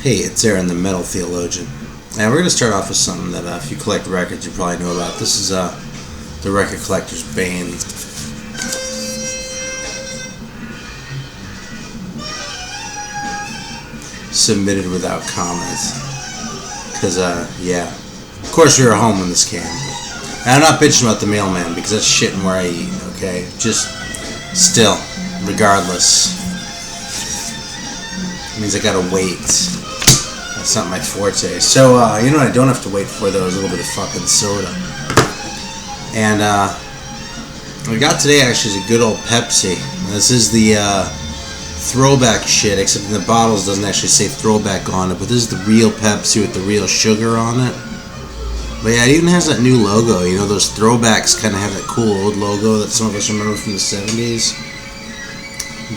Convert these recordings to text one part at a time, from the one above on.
Hey, it's Aaron, the Metal Theologian. And we're going to start off with something that if you collect records, you probably know about. This is the Record Collector's Bane. Submitted without comments. Because, yeah. Of course, we were home when this came. And I'm not bitching about the mailman, because that's shitting where I eat, okay? Just, still, regardless. It means I gotta wait. That's not my forte. So, you know what I don't have to wait for, though, is a little bit of fucking soda. And, what we got today, actually, is a good old Pepsi. This is the, throwback shit, except in the bottles doesn't actually say throwback on it, but this is the real Pepsi with the real sugar on it. But yeah, it even has that new logo. You know, those throwbacks kind of have that cool old logo that some of us remember from the 70s.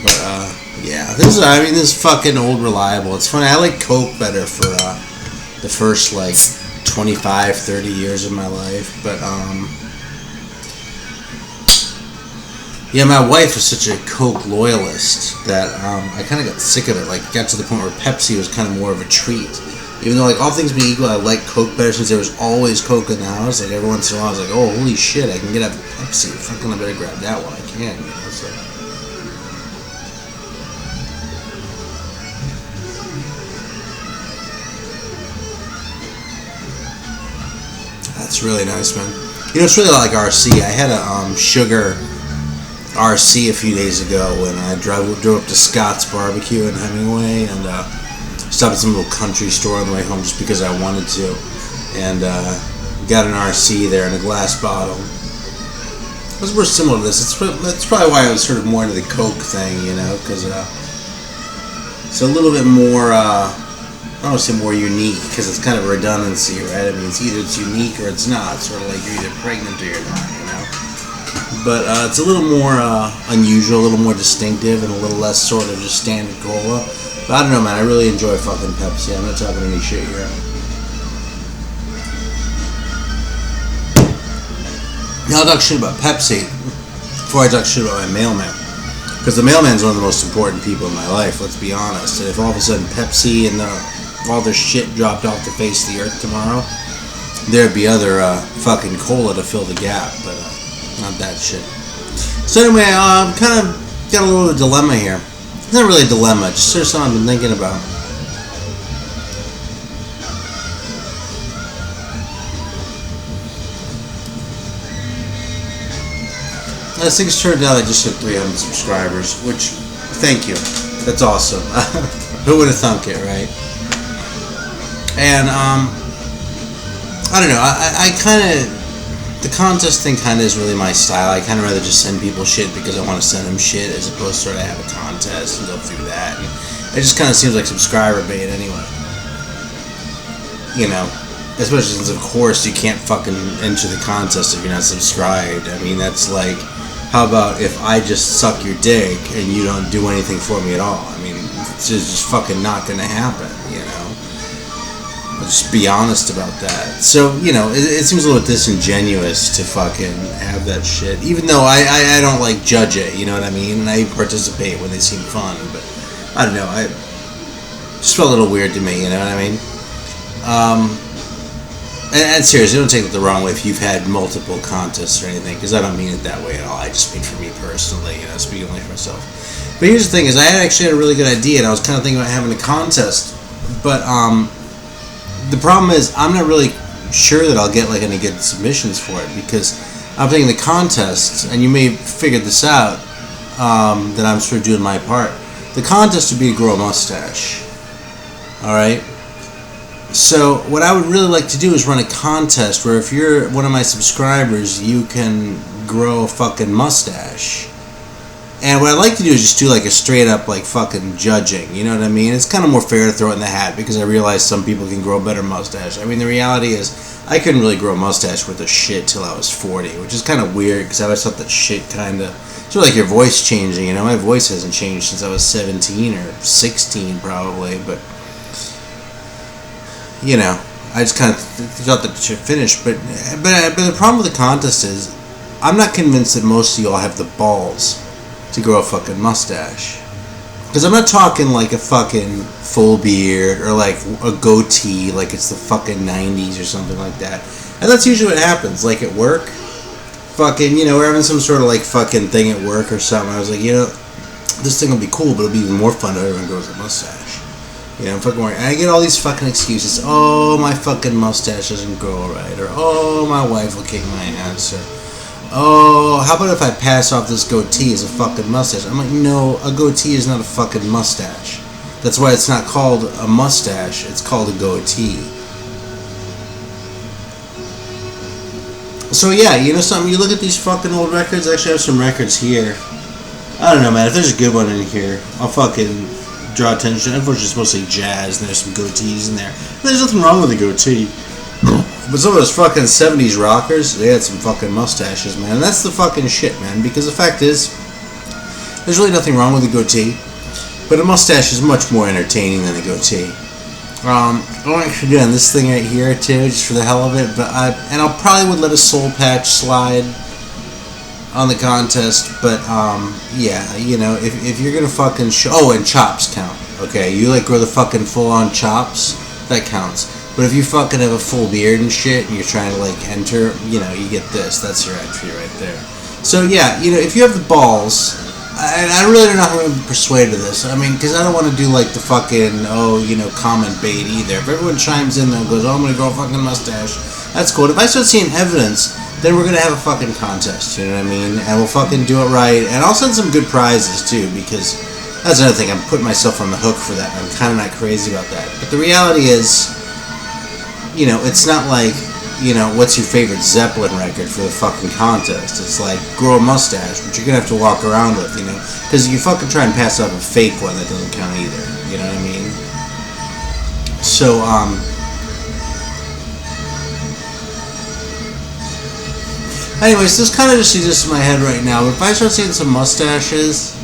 But, yeah, this is fucking old reliable. It's funny, I like Coke better for, the first, 25, 30 years of my life. But, yeah, my wife was such a Coke loyalist that I kind of got sick of it. It got to the point where Pepsi was kind of more of a treat. Even though, all things being equal, I like Coke better since there was always Coke in the house. Every once in a while, I was like, oh, holy shit, I can get a Pepsi. Fucking, I better grab that while I can, you know, so. That's really nice, man. You know, it's really like RC. I had a sugar RC a few days ago when I drove up to Scott's Barbecue in Hemingway and stopped at some little country store on the way home just because I wanted to, and got an RC there in a glass bottle. It was more similar to this. That's probably why I was sort of more into the Coke thing, you know, because it's a little bit more, I don't want to say more unique, because it's kind of a redundancy, right? I mean, it's either it's unique or it's not. It's sort of like you're either pregnant or you're not, you know? But it's a little more unusual, a little more distinctive, and a little less sort of just standard cola. But I don't know, man. I really enjoy fucking Pepsi. I'm not talking any shit here. Now I'll talk shit about Pepsi before I talk shit about my mailman. Because the mailman's one of the most important people in my life, let's be honest. And if all of a sudden Pepsi and all their shit dropped off the face of the earth tomorrow, there'd be other fucking cola to fill the gap. But not that shit. So anyway, I'm kind of got a little dilemma here. It's not really a dilemma, just sort of something I've been thinking about. As things turned out, I just hit 300 subscribers, which, thank you. That's awesome. Who would have thunk it, right? And, I don't know, I kind of, the contest thing kind of is really my style. I kind of rather just send people shit because I want to send them shit as opposed to sort of have a contest and go through that. And it just kind of seems like subscriber bait anyway. You know, especially since of course you can't fucking enter the contest if you're not subscribed. I mean, that's like, how about if I just suck your dick and you don't do anything for me at all? I mean, it's just fucking not gonna happen, you know? I'll just be honest about that. So, you know, it seems a little disingenuous to fucking have that shit. Even though I don't judge it, you know what I mean? And I participate when they seem fun, but I don't know. It just felt a little weird to me, you know what I mean? And seriously, don't take it the wrong way if you've had multiple contests or anything, because I don't mean it that way at all. I just mean for me personally, you know, speaking only for myself. But here's the thing: is I actually had a really good idea, and I was kind of thinking about having a contest. But the problem is, I'm not really sure that I'll get any good submissions for it, because I'm thinking the contest, and you may have figured this out, that I'm sort of doing my part. The contest would be to grow a mustache. All right. So what I would really like to do is run a contest where if you're one of my subscribers, you can grow a fucking mustache. And what I'd like to do is just do a straight up fucking judging, you know what I mean? It's kind of more fair to throw it in the hat because I realize some people can grow a better mustache. I mean, the reality is I couldn't really grow a mustache worth of shit till I was 40, which is kind of weird because I always thought that shit kind of, it's sort of like your voice changing, you know? My voice hasn't changed since I was 17 or 16 probably, but you know, I just kind of thought that shit finished. But the problem with the contest is I'm not convinced that most of y'all have the balls to grow a fucking mustache. Because Because I'm not talking like a fucking full beard or like a goatee like it's the fucking 90s or something like that. And that's usually what happens. Like at work, fucking, you know, we're having some sort of like fucking thing at work or something. I was like, you know, this thing will be cool, but it'll be even more fun if everyone grows a mustache. You know, I'm fucking worried. I get all these fucking excuses. Oh, my fucking mustache doesn't grow right. Or, oh, my wife will kick my ass. Or, oh, how about if I pass off this goatee as a fucking mustache? I'm like, no, a goatee is not a fucking mustache. That's why it's not called a mustache. It's called a goatee. So, yeah, you know something? You look at these fucking old records. I actually have some records here. I don't know, man. If there's a good one in here, I'll fucking draw attention. Unfortunately, it's mostly jazz, and there's some goatees in there. There's nothing wrong with a goatee. But some of those fucking 70s rockers, they had some fucking mustaches, man. And that's the fucking shit, man. Because the fact is, there's really nothing wrong with a goatee. But a mustache is much more entertaining than a goatee. I'm actually doing this thing right here, too, just for the hell of it. And I'll probably would let a soul patch slide on the contest, but yeah, you know, if you're gonna fucking and chops count. Okay, you like grow the fucking full on chops, that counts. But if you fucking have a full beard and shit, and you're trying to like enter, you know, you get this. That's your entry right there. So yeah, you know, if you have the balls, I really don't know how I'm persuaded of this. I mean, because I don't want to do like the fucking comment bait either. If everyone chimes in and goes, oh, I'm gonna grow a fucking mustache, that's cool. If I start seeing evidence, then we're gonna have a fucking contest, you know what I mean? And we'll fucking do it right. And I'll send some good prizes too, because that's another thing. I'm putting myself on the hook for that. I'm kind of not crazy about that. But the reality is, you know, it's not like, you know, what's your favorite Zeppelin record for the fucking contest? It's like, grow a mustache, but you're gonna have to walk around with, you know? Because you fucking try and pass off a fake one, that doesn't count either. You know what I mean? So, anyways, this kind of just exists in my head right now. But if I start seeing some mustaches,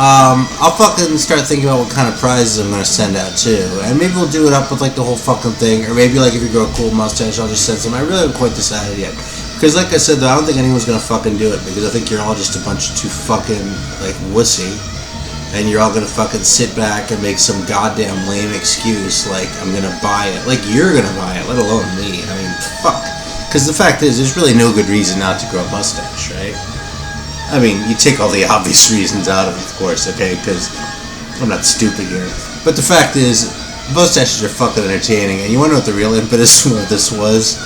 I'll fucking start thinking about what kind of prizes I'm going to send out too. And maybe we'll do it up with like the whole fucking thing. Or maybe like if you grow a cool mustache, I'll just send some. I really haven't quite decided yet. Because like I said, though, I don't think anyone's going to fucking do it. Because I think you're all just a bunch of too fucking like wussy. And you're all going to fucking sit back and make some goddamn lame excuse like I'm going to buy it. Like you're going to buy it, let alone me. I mean, fuck. Because the fact is, there's really no good reason not to grow a mustache, right? I mean, you take all the obvious reasons out of it, of course, okay? Because I'm not stupid here. But the fact is, mustaches are fucking entertaining. And you wonder what the real impetus of this was?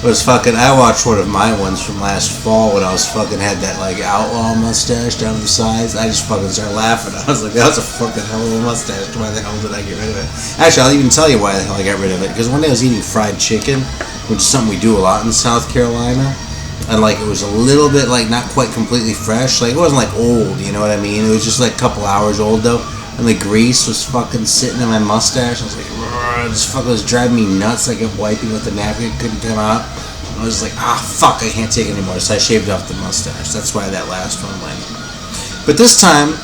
Was fucking, I watched one of my ones from last fall when I was fucking had that like outlaw mustache down to the sides. I just fucking started laughing. I was like, that was a fucking hell of a mustache. Why the hell did I get rid of it? Actually, I'll even tell you why the hell I got rid of it. Because one day I was eating fried chicken, which is something we do a lot in South Carolina. And like it was a little bit like not quite completely fresh. Like it wasn't like old, you know what I mean? It was just like a couple hours old though. And the grease was fucking sitting in my mustache. I was like, this fucking was driving me nuts. I kept wiping with the napkin, it couldn't come out. I was like, fuck, I can't take it anymore. So I shaved off the mustache. That's why that last one went. But this time,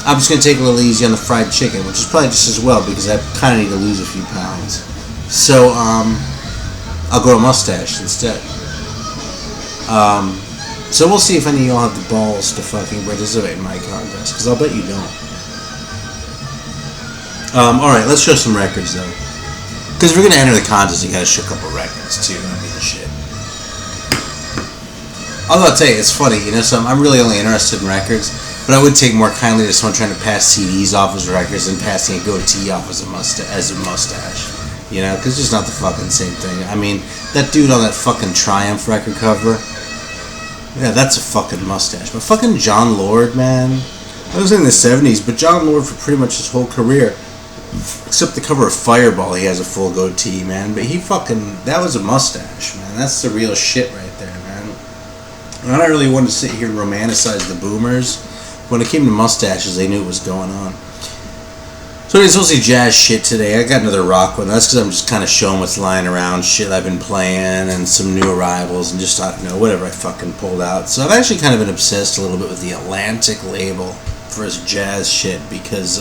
I'm just gonna take it a little easy on the fried chicken, which is probably just as well because I kind of need to lose a few pounds. So I'll grow a mustache instead. So we'll see if any of y'all have the balls to fucking participate in my contest, because I'll bet you don't. Alright, let's show some records though. Because if we're gonna enter the contest, you gotta show a couple records too. I mean, shit. Although I'll tell you, it's funny, you know, I'm really only interested in records, but I would take more kindly to someone trying to pass CDs off as records than passing a goatee off as a mustache. You know, because it's just not the fucking same thing. I mean, that dude on that fucking Triumph record cover, yeah, that's a fucking mustache. But fucking John Lord, man. I was in the 70s, but John Lord for pretty much his whole career, except the cover of Fireball, he has a full goatee, man. But he fucking, that was a mustache, man. That's the real shit right there, man. And I don't really want to sit here and romanticize the boomers. When it came to mustaches, they knew what was going on. So it's mostly jazz shit today. I got another rock one. That's because I'm just kind of showing what's lying around, shit I've been playing, and some new arrivals, and just, I don't know, whatever I fucking pulled out. So I've actually kind of been obsessed a little bit with the Atlantic label for his jazz shit, because,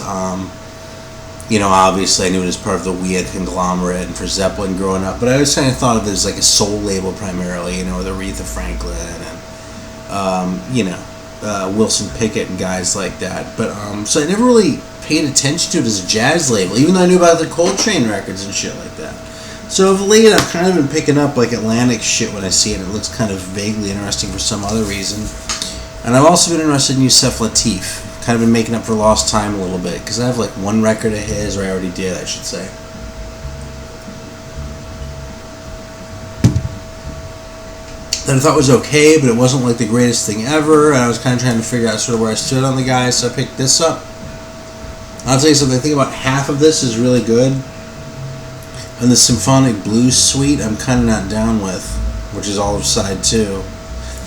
you know, obviously I knew it as part of the Weird conglomerate and for Zeppelin growing up, but I always kind of thought of it as like a soul label primarily, you know, with Aretha Franklin and, you know, Wilson Pickett and guys like that. But so I never really paid attention to it as a jazz label, even though I knew about the Coltrane records and shit like that. So of late, I've kind of been picking up like Atlantic shit when I see it. It looks kind of vaguely interesting for some other reason. And I've also been interested in Yusef Lateef. Kind of been making up for lost time a little bit, because I have like one record of his, or I already did, I should say. That I thought was okay, but it wasn't like the greatest thing ever, and I was kind of trying to figure out sort of where I stood on the guy, so I picked this up. I'll tell you something, I think about half of this is really good, and the Symphonic Blues Suite I'm kind of not down with, which is all of side 2.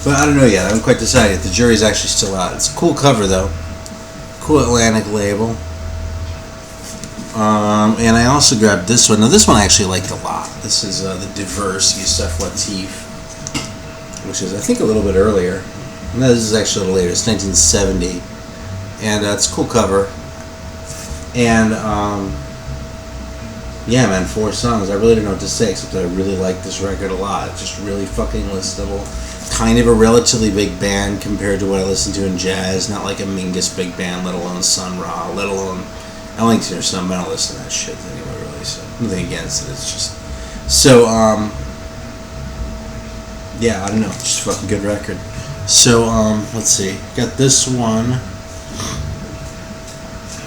But I don't know yet, I haven't quite decided. The jury's actually still out. It's a cool cover though. Cool Atlantic label. And I also grabbed this one. Now this one I actually liked a lot. This is the Diverse Yusef Lateef, which is I think a little bit earlier. No, this is actually a little later. It's 1970, and it's a cool cover. And yeah, man, 4 songs. I really don't know what to say except that I really like this record a lot. It's just really fucking listenable. Kind of a relatively big band compared to what I listen to in jazz. Not like a Mingus big band, let alone Sun Ra, let alone Ellington or something. I don't listen to that shit anyway, really. So nothing against it. It's just so. Yeah, I don't know. Just a fucking good record. So let's see. Got this one.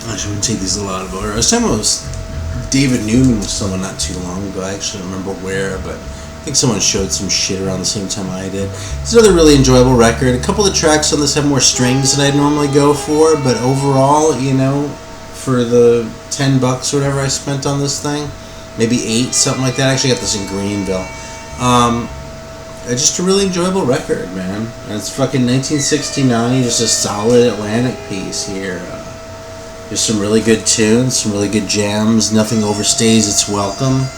Actually, I'm gonna take these a lot of order. I was talking about David Newman with someone not too long ago. I actually don't remember where, but I think someone showed some shit around the same time I did. It's another really enjoyable record. A couple of the tracks on this have more strings than I'd normally go for, but overall, you know, for the $10 or whatever I spent on this thing, maybe 8, something like that. I actually got this in Greenville. It's just a really enjoyable record, man. And it's fucking 1969, just a solid Atlantic piece here. There's some really good tunes, some really good jams. Nothing overstays its welcome.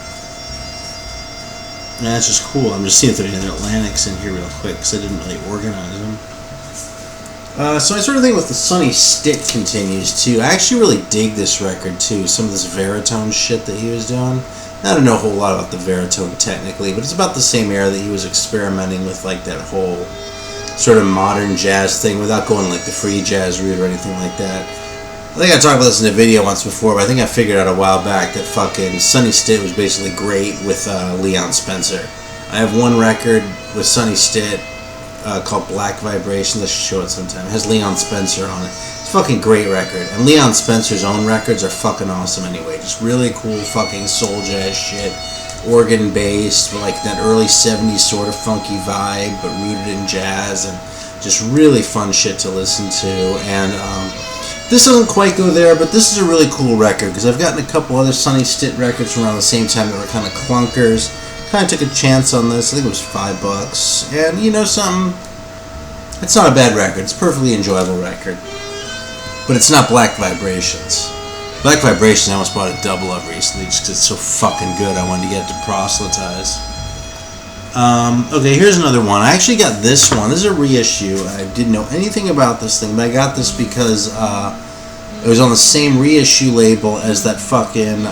And that's just cool. I'm just seeing if there are any other Atlantics in here real quick, because I didn't really organize them. So I sort of think with the Sonny Stitt continues, too. I actually really dig this record, too. Some of this Veritone shit that he was doing. I don't know a whole lot about the Veritone technically, but it's about the same era that he was experimenting with, like, that whole sort of modern jazz thing without going, like, the free jazz route or anything like that. I think I talked about this in a video once before, but I think I figured out a while back that fucking Sonny Stitt was basically great with Leon Spencer. I have one record with Sonny Stitt called Black Vibrations. I should show it sometime. It has Leon Spencer on it. It's a fucking great record. And Leon Spencer's own records are fucking awesome anyway. Just really cool fucking soul jazz shit. Organ-based, but like that early 70s sort of funky vibe, but rooted in jazz. And just really fun shit to listen to. And this doesn't quite go there, but this is a really cool record because I've gotten a couple other Sonny Stitt records from around the same time that were kind of clunkers. Kind of took a chance on this. I think it was $5. And you know something? It's not a bad record. It's a perfectly enjoyable record. But it's not Black Vibrations. Black Vibrations, I almost bought a double of recently just because it's so fucking good. I wanted to get it to proselytize. Okay, here's another one. I actually got this one. This is a reissue. I didn't know anything about this thing, but I got this because it was on the same reissue label as that fucking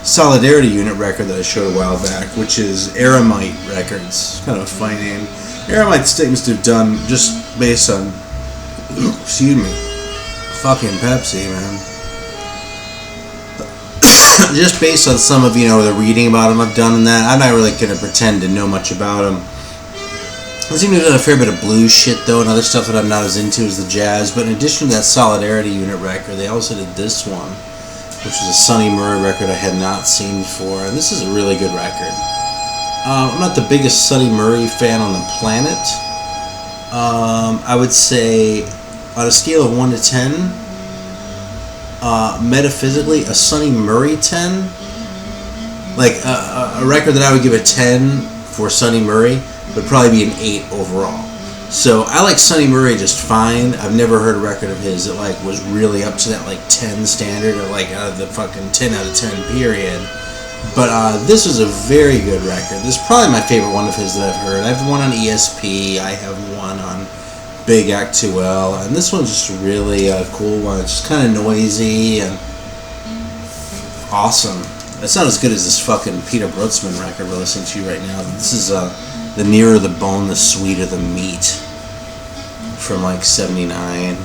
Solidarity Unit record that I showed a while back, which is Aramite Records. Kind of a funny name. Aramite statements to have done just based on, excuse me, fucking Pepsi, man. Just based on some of, you know, the reading about him I've done and that, I'm not really going to pretend to know much about him. I seem to have done a fair bit of blues shit, though, and other stuff that I'm not as into as the jazz. But in addition to that Solidarity Unit record, they also did this one, which was a Sonny Murray record I had not seen before. And this is a really good record. I'm not the biggest Sonny Murray fan on the planet. I would say, on a scale of 1 to 10, metaphysically, a Sonny Murray 10, like a record that I would give a 10 for Sonny Murray would probably be an 8 overall. So I like Sonny Murray just fine. I've never heard a record of his that like was really up to that like 10 standard or like out of the fucking 10 out of 10 period. But this is a very good record. This is probably my favorite one of his that I've heard. I have one on ESP. I have one on Big Act2L, and this one's just really a cool one. It's just kind of noisy and awesome. It's not as good as this fucking Peter Brutzman record we're listening to right now. This is the nearer the bone, the sweeter the meat. from like '79.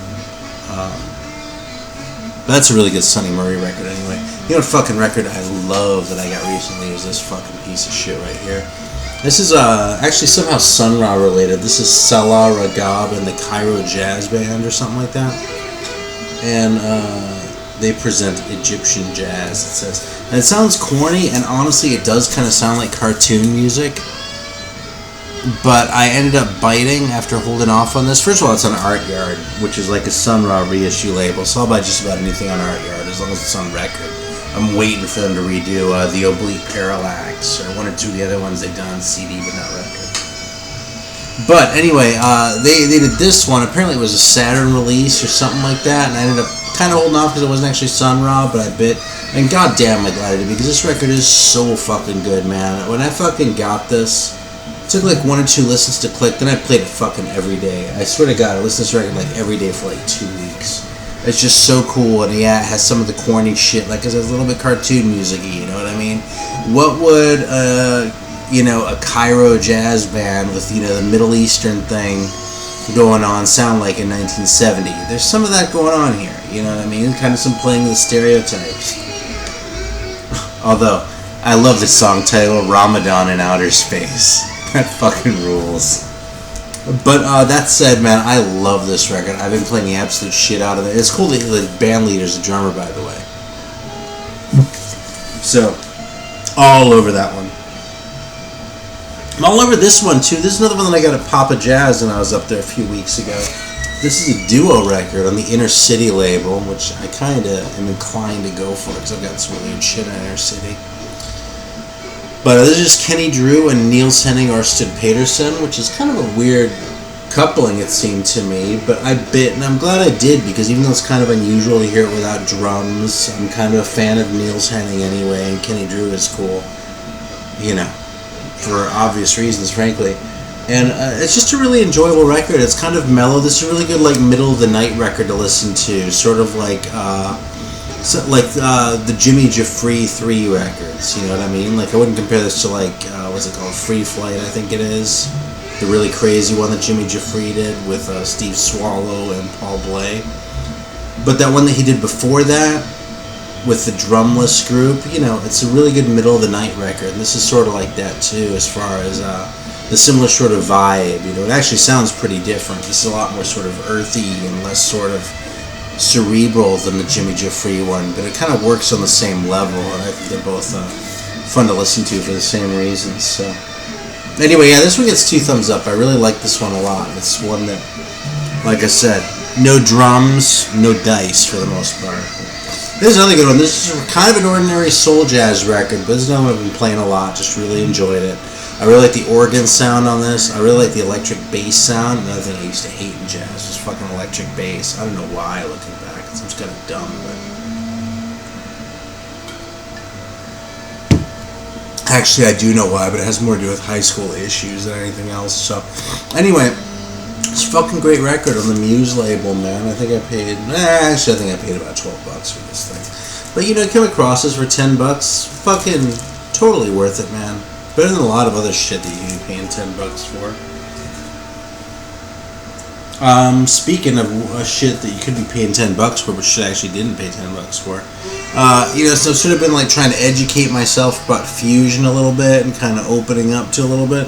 But that's a really good Sonny Murray record anyway. You know what fucking record I love that I got recently is this fucking piece of shit right here. This is actually somehow Sun Ra related. This is Salah Ragab and the Cairo Jazz Band or something like that. And they present Egyptian jazz, it says. And it sounds corny, and honestly it does kind of sound like cartoon music. But I ended up biting after holding off on this. First of all, it's on Art Yard, which is like a Sun Ra reissue label, so I'll buy just about anything on Art Yard as long as it's on record. I'm waiting for them to redo the Oblique Parallax, or one or two of the other ones they've done on CD but not record. But anyway, they did this one. Apparently it was a Saturn release or something like that, and I ended up kind of holding off because it wasn't actually Sun Ra, but I bit. And goddamn, I'm glad I did, because this record is so fucking good, man. When I fucking got this, it took like 1 or 2 listens to click, then I played it fucking every day. I swear to God, I listened to this record like every day for like 2 weeks. It's just so cool, and yeah, it has some of the corny shit, like, cause it's a little bit cartoon music-y, you know what I mean? What would, a Cairo jazz band with, the Middle Eastern thing going on sound like in 1970? There's some of that going on here, you know what I mean? Kind of some playing the stereotypes. Although, I love the song title, Ramadan in Outer Space. That fucking rules. But that said, man, I love this record. I've been playing the absolute shit out of it. It's cool that the band leader's a drummer, by the way. So, all over that one. I'm all over this one, too. This is another one that I got at Papa Jazz when I was up there a few weeks ago. This is a duo record on the Inner City label, which I kind of am inclined to go for, because I've got some really good shit on Inner City. But this is just Kenny Drew and Niels Henning Ørsted Petersen, which is kind of a weird coupling, it seemed to me. But I bit, and I'm glad I did, because even though it's kind of unusual to hear it without drums, I'm kind of a fan of Niels Henning anyway, and Kenny Drew is cool. For obvious reasons, frankly. And it's just a really enjoyable record. It's kind of mellow. This is a really good, like, middle-of-the-night record to listen to. Sort of like the Jimmy Jeffrey 3 records, you know what I mean? Like, I wouldn't compare this to, like, what's it called? Free Flight, I think it is. The really crazy one that Jimmy Jeffrey did with Steve Swallow and Paul Bley. But that one that he did before that, with the drumless group, it's a really good middle-of-the-night record. And this is sort of like that, too, as far as the similar sort of vibe. It actually sounds pretty different. This is a lot more sort of earthy and less sort of cerebral than the Jimmy Jeffrey one, but it kind of works on the same level, and I think they're both fun to listen to for the same reasons. So anyway, yeah, this one gets 2 thumbs up. I really like this one a lot. It's one that, like I said, no drums, no dice for the most part. This is another good one. This is kind of an ordinary soul jazz record, but this is another one I've been playing a lot. Just really enjoyed it. I really like the organ sound on this. I really like the electric bass sound. Another thing I used to hate in jazz was fucking electric bass. I don't know why, looking back. It seems kind of dumb, but... Actually, I do know why, but it has more to do with high school issues than anything else. So, anyway, it's a fucking great record on the Muse label, man. I think I paid... Actually, I think I paid about $12 for this thing. But, come across this for $10. Fucking totally worth it, man. Better than a lot of other shit that you can be paying $10 for. Speaking of shit that you could be paying $10 for, but shit I actually didn't pay $10 for. So I've sort of been like trying to educate myself about Fusion a little bit and kind of opening up to a little bit.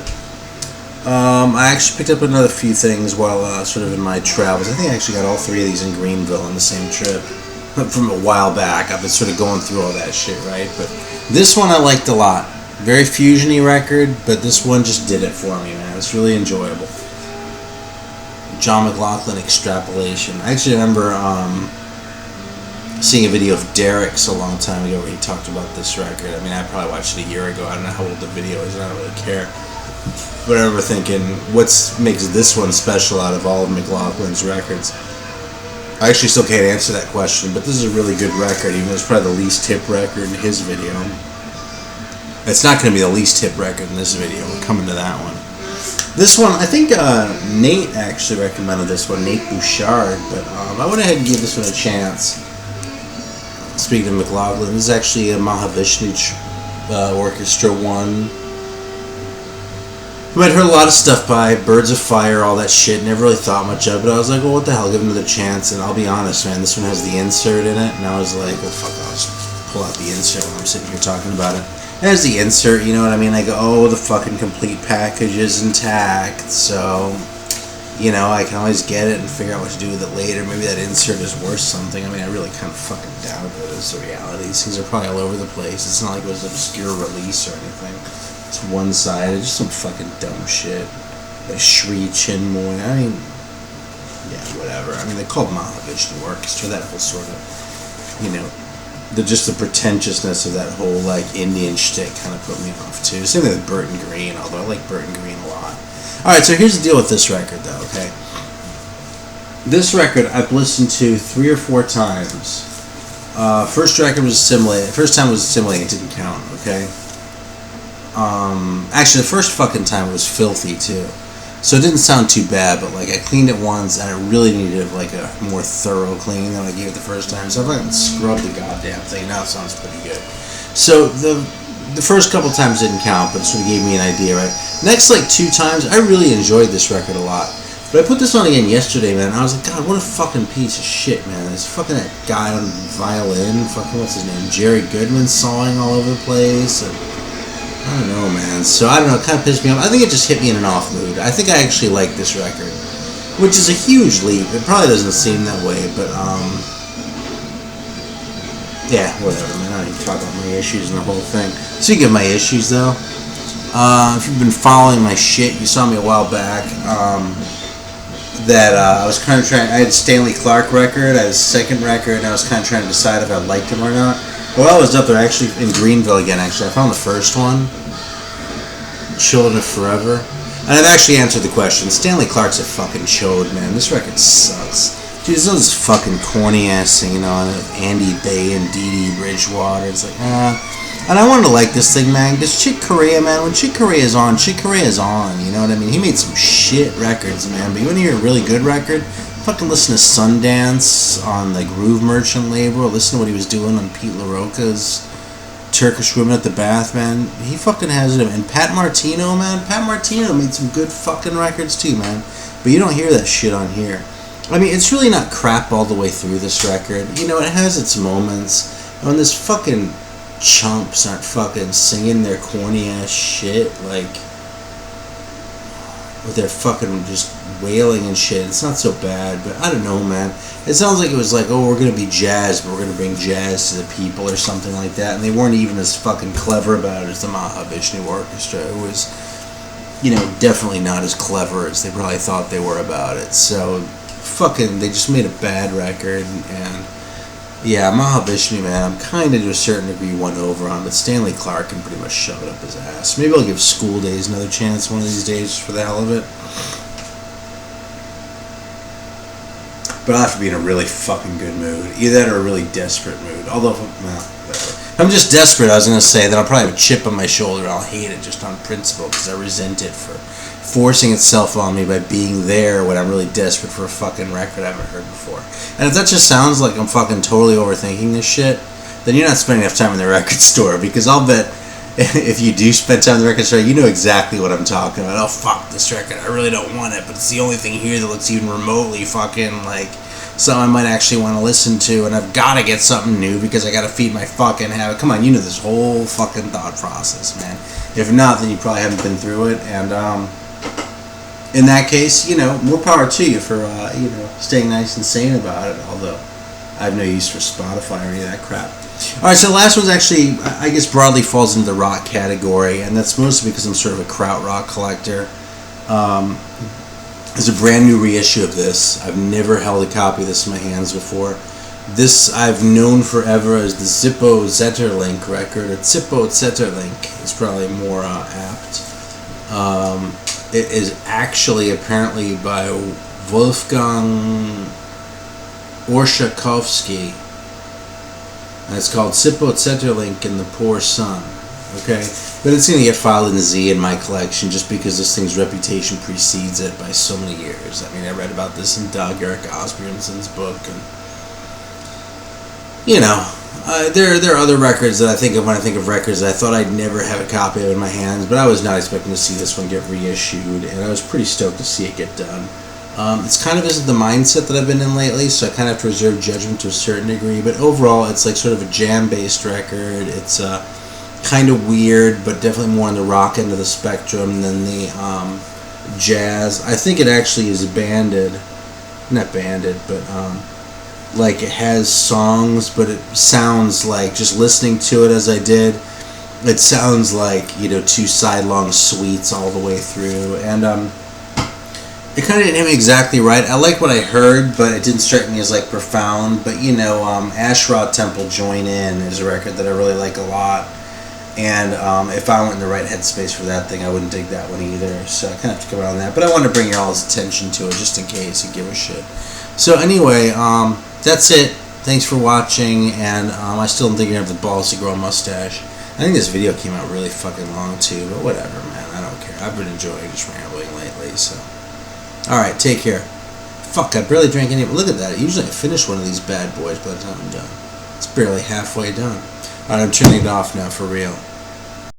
I actually picked up another few things while sort of in my travels. I think I actually got all 3 of these in Greenville on the same trip. From a while back. I've been sort of going through all that shit, right? But this one I liked a lot. Very fusion-y record, but this one just did it for me, man. It's really enjoyable. John McLaughlin Extrapolation. I actually remember seeing a video of Derek's a long time ago where he talked about this record. I mean, I probably watched it a year ago. I don't know how old the video is, and I don't really care. But I remember thinking, what makes this one special out of all of McLaughlin's records? I actually still can't answer that question, but this is a really good record, even though it's probably the least hip record in his video. It's not going to be the least hip record in this video. We're coming to that one. This one, I think Nate actually recommended this one, Nate Bouchard, but I went ahead and gave this one a chance. Speaking of McLaughlin, this is actually a Mahavishnu Orchestra one. I'd heard a lot of stuff by Birds of Fire, all that shit. Never really thought much of it. I was like, well, what the hell? Give it another chance. And I'll be honest, man, this one has the insert in it. And I was like, well, fuck, I'll just pull out the insert when I'm sitting here talking about it. It has the insert, you know what I mean? I go, oh, the fucking complete package is intact. So, you know, I can always get it and figure out what to do with it later. Maybe that insert is worth something. I mean, I really kind of fucking doubt it. It's the reality. These things are probably all over the place. It's not like it was an obscure release or anything. It's one-sided, just some fucking dumb shit. Like Shri Chinmoy, I mean, yeah, whatever. I mean, they called Mahavishnu Orchestra, that whole sort of, you know, just the pretentiousness of that whole, like, Indian shtick kind of put me off, too. Same thing with Burton Green, although I like Burton Green a lot. Alright, so here's the deal with this record, though, okay? This record I've listened to 3 or 4 times. First record was Assimilating. First time was Assimilating, it didn't count, okay? Actually, the first fucking time it was filthy too, so it didn't sound too bad. But like, I cleaned it once, and I really needed like a more thorough clean than I gave it the first time. So I fucking scrubbed the goddamn thing. Now it sounds pretty good. So the first couple times didn't count, but it sort of gave me an idea, right? Next, like 2 times, I really enjoyed this record a lot. But I put this on again yesterday, man. And I was like, God, what a fucking piece of shit, man. There's fucking that guy on violin, fucking what's his name, Jerry Goodman, sawing all over the place. And I don't know, man. So, I don't know, it kind of pissed me off. I think it just hit me in an off mood. I think I actually like this record, which is a huge leap. It probably doesn't seem that way, but, yeah, whatever, man. I don't even talk about my issues and the whole thing. Speaking of my issues, though, if you've been following my shit, you saw me a while back, that I was kind of trying, I had Stanley Clarke record, I had his second record, and I was kind of trying to decide if I liked him or not. Well, I was up there, actually, in Greenville again, actually. I found the first one, Children of Forever. And I've actually answered the question. Stanley Clarke's a fucking chode, man. This record sucks. Dude, there's all this fucking corny-ass singing on it. Andy Bay and Dee Dee Bridgewater. It's like, And I wanted to like this thing, man, because Chick Corea, man, when Chick Corea is on, Chick Corea is on, you know what I mean? He made some shit records, man, but you want to hear a really good record? Fucking listen to Sundance on the Groove Merchant label, or listen to what he was doing on Pete LaRocca's Turkish Women at the Bath, man. He fucking has it. And Pat Martino, man, Pat Martino made some good fucking records too, man, but you don't hear that shit on here. I mean, it's really not crap all the way through this record. You know, it has its moments. And when this fucking chumps aren't fucking singing their corny ass shit, like, with their fucking just wailing and shit, it's not so bad. But I don't know, man. It sounds like it was like, oh, we're gonna be jazz, but we're gonna bring jazz to the people or something like that. And they weren't even as fucking clever about it as the Mahavishnu Orchestra. It was, you know, definitely not as clever as they probably thought they were about it. So fucking, they just made a bad record. And yeah, Mahavishnu, man, I'm kind of to a certain degree won over on, but Stanley Clarke can pretty much shove it up his ass. Maybe I'll give School Days another chance one of these days just for the hell of it. But I'll have to be in a really fucking good mood. Either that or a really desperate mood. Although, well, whatever. If I'm just desperate, I was going to say that I'll probably have a chip on my shoulder and I'll hate it just on principle because I resent it for forcing itself on me by being there when I'm really desperate for a fucking record I haven't heard before. And if that just sounds like I'm fucking totally overthinking this shit, then you're not spending enough time in the record store, because I'll bet if you do spend time in the record store, you know exactly what I'm talking about. Oh, fuck this record, I really don't want it, but it's the only thing here that looks even remotely fucking like something I might actually want to listen to, and I've got to get something new because I got to feed my fucking habit. Come on, you know this whole fucking thought process, man. If not, then you probably haven't been through it, and in that case, you know, more power to you for, you know, staying nice and sane about it, although I have no use for Spotify or any of that crap. Alright, so the last one's actually, I guess, broadly falls into the rock category, and that's mostly because I'm sort of a krautrock collector. There's a brand new reissue of this. I've never held a copy of this in my hands before. This I've known forever as the Zippo Zetterlink record, or Zippo Zetterlink is probably more apt. It is actually apparently by Wolfgang Orzechowski, and it's called Zippo Zetterlink and the Poor Son. Okay, but it's going to get filed in Z in my collection just because this thing's reputation precedes it by so many years. I mean, I read about this in Doug Eric Osbjornson's book, and you know, There are other records that I think of when I think of records that I thought I'd never have a copy of in my hands, but I was not expecting to see this one get reissued, and I was pretty stoked to see it get done. It's kind of isn't the mindset that I've been in lately, so I kind of have to reserve judgment to a certain degree, but overall it's like sort of a jam-based record. It's kind of weird, but definitely more on the rock end of the spectrum than the jazz. I think it actually is not banded, but like it has songs, but it sounds like, just listening to it as I did, it sounds like, two sidelong suites all the way through, and it kind of didn't hit me exactly right. I liked what I heard, but it didn't strike me as like profound. But Asherah Temple Join In is a record that I really like a lot, and if I went in the right headspace for that thing, I wouldn't dig that one either. So I kind of have to come around that. But I wanted to bring y'all's attention to it just in case you give a shit. So anyway, that's it. Thanks for watching, and I still am thinking of the balls to grow a mustache. I think this video came out really fucking long too, but whatever, man. I don't care. I've been enjoying just rambling lately, so. Alright, take care. Fuck, I barely drank any. Look at that. Usually I finish one of these bad boys by the time I'm done. It's barely halfway done. Alright, I'm turning it off now for real.